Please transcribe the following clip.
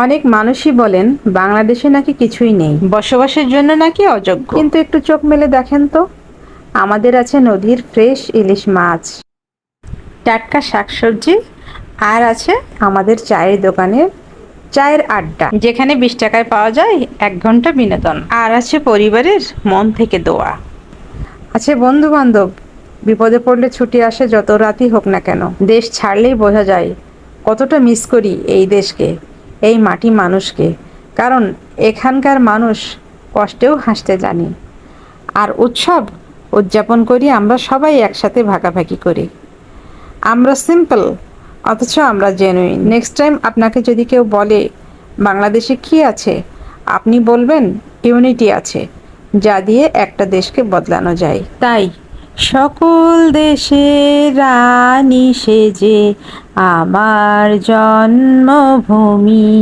অনেক মানুষই বলেন বাংলাদেশে নাকি কিছুই নেই, বসবাসের জন্য নাকি অযোগ্য। কিন্তু একটু চোখ মেলে দেখেন তো, আমাদের আছে নদীর ফ্রেশ ইলিশ মাছ, টাটকা শাকসবজি, আর আছে আমাদের চায়ের দোকানের চায়ের আড্ডা, যেখানে 20 টাকায় পাওয়া যায় 1 ঘন্টা বিনোদন। আর আছে পরিবারের মন থেকে দোয়া, আছে বন্ধু বান্ধব, বিপদে পড়লে ছুটি আসে যত রাতই হোক না কেন। দেশ ছাড়লেই বোঝা যায় কতটা মিস করি এই দেশকে, এই মাটি মানুষকে। কারণ এখানকার মানুষ কষ্টেও হাসতে জানি, আর উৎসব উদযাপন করি আমরা সবাই একসাথে ভাগাভাগি করি। আমরা সিম্পল, অথচ আমরা জেনুইন। নেক্সট টাইম আপনাকে যদি কেউ বলে বাংলাদেশে কি আছে, আপনি বলবেন ইউনিটি আছে, যা দিয়ে একটা দেশকে বদলানো যায়। তাই সকল দেশের রানী সেজে আমার জন্মভূমি।